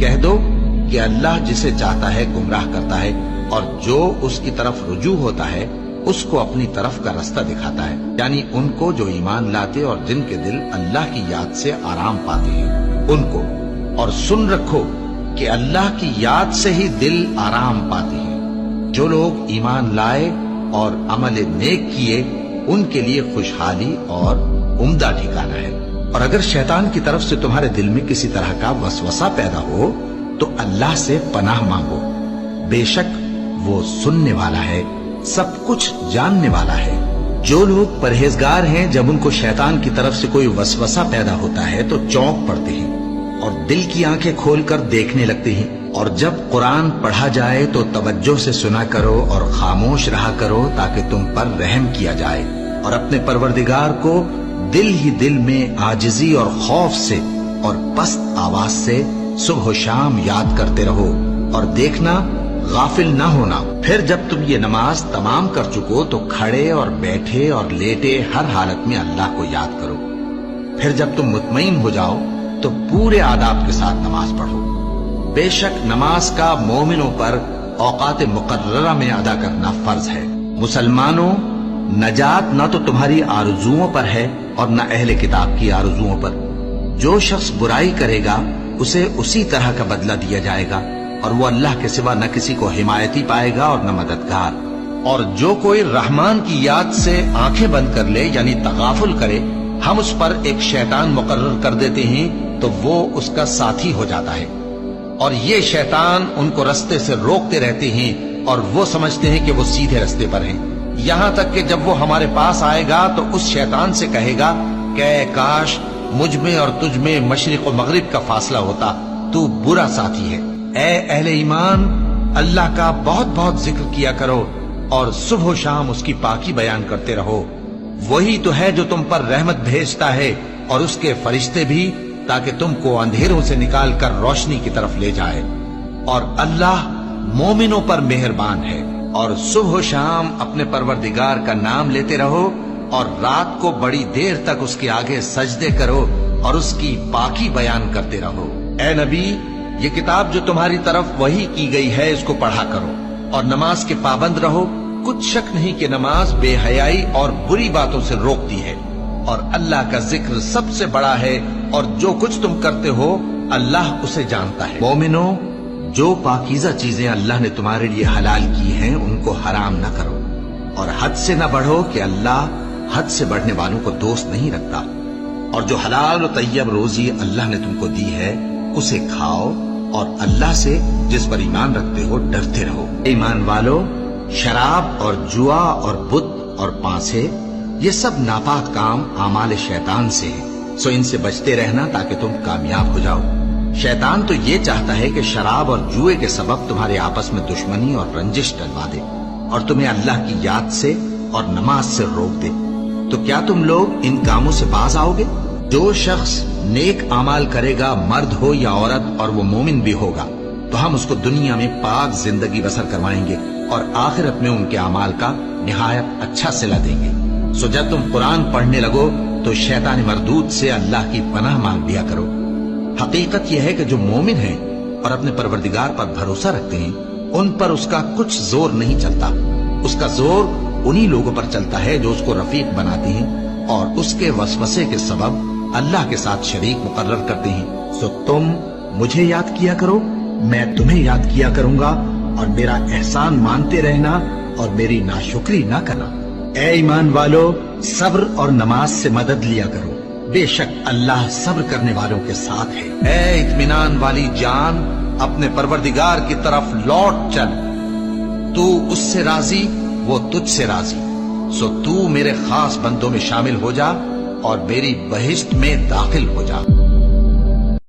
کہہ دو کہ اللہ جسے چاہتا ہے گمراہ کرتا ہے، اور جو اس کی طرف رجوع ہوتا ہے اس کو اپنی طرف کا رستہ دکھاتا ہے، یعنی ان کو جو ایمان لاتے اور جن کے دل اللہ کی یاد سے آرام پاتے ہیں ان کو۔ اور سن رکھو کہ اللہ کی یاد سے ہی دل آرام پاتے ہیں۔ جو لوگ ایمان لائے اور عمل نیک کیے ان کے لیے خوشحالی اور عمدہ ٹھکانہ ہے۔ اور اگر شیطان کی طرف سے تمہارے دل میں کسی طرح کا وسوسہ پیدا ہو تو اللہ سے پناہ مانگو، بے شک وہ سننے والا ہے، سب کچھ جاننے والا ہے۔ جو لوگ پرہیزگار ہیں جب ان کو شیطان کی طرف سے کوئی وسوسہ پیدا ہوتا ہے تو چونک پڑتے ہیں اور دل کی آنکھیں کھول کر دیکھنے لگتے ہیں، اور جب قرآن پڑھا جائے تو توجہ سے سنا کرو اور خاموش رہا کرو تاکہ تم پر رحم کیا جائے، اور اپنے پروردگار کو دل ہی دل میں عاجزی اور خوف سے اور پست آواز سے صبح و شام یاد کرتے رہو، اور دیکھنا غافل نہ ہونا۔ پھر جب تم یہ نماز تمام کر چکو تو کھڑے اور بیٹھے اور لیٹے ہر حالت میں اللہ کو یاد کرو۔ پھر جب تم مطمئن ہو جاؤ تو پورے آداب کے ساتھ نماز پڑھو۔ بے شک نماز کا مومنوں پر اوقات مقررہ میں ادا کرنا فرض ہے۔ مسلمانوں، نجات نہ تو تمہاری آرزوؤں پر ہے اور نہ اہل کتاب کی آرزوؤں پر۔ جو شخص برائی کرے گا اسے اسی طرح کا بدلہ دیا جائے گا، اور وہ اللہ کے سوا نہ کسی کو حمایتی پائے گا اور نہ مددگار۔ اور جو کوئی رحمان کی یاد سے آنکھیں بند کر لے یعنی تغافل کرے، ہم اس پر ایک شیطان مقرر کر دیتے ہیں تو وہ اس کا ساتھی ہو جاتا ہے، اور یہ شیطان ان کو رستے سے روکتے رہتے ہیں اور وہ سمجھتے ہیں کہ وہ سیدھے رستے پر ہیں، یہاں تک کہ جب وہ ہمارے پاس آئے گا تو اس شیطان سے کہے گا کہ کاش مجھ میں اور تجھ میں مشرق و مغرب کا فاصلہ ہوتا، تو برا ساتھی ہے۔ اے اہل ایمان، اللہ کا بہت بہت ذکر کیا کرو اور صبح و شام اس کی پاکی بیان کرتے رہو، وہی تو ہے جو تم پر رحمت بھیجتا ہے اور اس کے فرشتے بھی، تاکہ تم کو اندھیروں سے نکال کر روشنی کی طرف لے جائے۔ اور اللہ مومنوں پر مہربان ہے۔ اور صبح و شام اپنے پروردگار کا نام لیتے رہو، اور رات کو بڑی دیر تک اس کے آگے سجدے کرو اور اس کی پاکی بیان کرتے رہو۔ اے نبی، یہ کتاب جو تمہاری طرف وحی کی گئی ہے اس کو پڑھا کرو اور نماز کے پابند رہو۔ کچھ شک نہیں کہ نماز بے حیائی اور بری باتوں سے روکتی ہے، اور اللہ کا ذکر سب سے بڑا ہے، اور جو کچھ تم کرتے ہو اللہ اسے جانتا ہے۔ مومنوں، جو پاکیزہ چیزیں اللہ نے تمہارے لیے حلال کی ہیں ان کو حرام نہ کرو، اور حد سے نہ بڑھو کہ اللہ حد سے بڑھنے والوں کو دوست نہیں رکھتا۔ اور جو حلال و طیب روزی اللہ نے تم کو دی ہے اسے کھاؤ، اور اللہ سے جس پر ایمان رکھتے ہو ڈرتے رہو۔ ایمان والو، شراب اور جوا اور بت اور پانسے یہ سب ناپاک کام اعمال شیطان سے ہیں، سو ان سے بچتے رہنا تاکہ تم کامیاب ہو جاؤ۔ شیطان تو یہ چاہتا ہے کہ شراب اور جوئے کے سبب تمہارے آپس میں دشمنی اور رنجش ڈلوا دے اور تمہیں اللہ کی یاد سے اور نماز سے روک دے۔ تو کیا تم لوگ ان کاموں سے باز آؤ گے؟ جو شخص نیک اعمال کرے گا، مرد ہو یا عورت، اور وہ مومن بھی ہوگا، تو ہم اس کو دنیا میں پاک زندگی بسر کروائیں گے اور آخرت میں ان کے اعمال کا نہایت اچھا صلہ دیں گے۔ سو جب تم قرآن پڑھنے لگو تو شیطان مردود سے اللہ کی پناہ مانگ لیا کرو۔ حقیقت یہ ہے کہ جو مومن ہیں اور اپنے پروردگار پر بھروسہ رکھتے ہیں ان پر اس کا کچھ زور نہیں چلتا، اس کا زور انہی لوگوں پر چلتا ہے جو اس کو رفیق بناتے ہیں اور اس کے وسوسے کے سبب اللہ کے ساتھ شریک مقرر کرتے ہیں۔ سو تم مجھے یاد کیا کرو، میں تمہیں یاد کیا کروں گا، اور میرا احسان مانتے رہنا اور میری ناشکری نہ کرنا۔ اے ایمان والو، صبر اور نماز سے مدد لیا کرو، بے شک اللہ صبر کرنے والوں کے ساتھ ہے۔ اے اطمینان والی جان، اپنے پروردگار کی طرف لوٹ چل، تو اس سے راضی وہ تجھ سے راضی، سو تو میرے خاص بندوں میں شامل ہو جا اور میری بہشت میں داخل ہو جا۔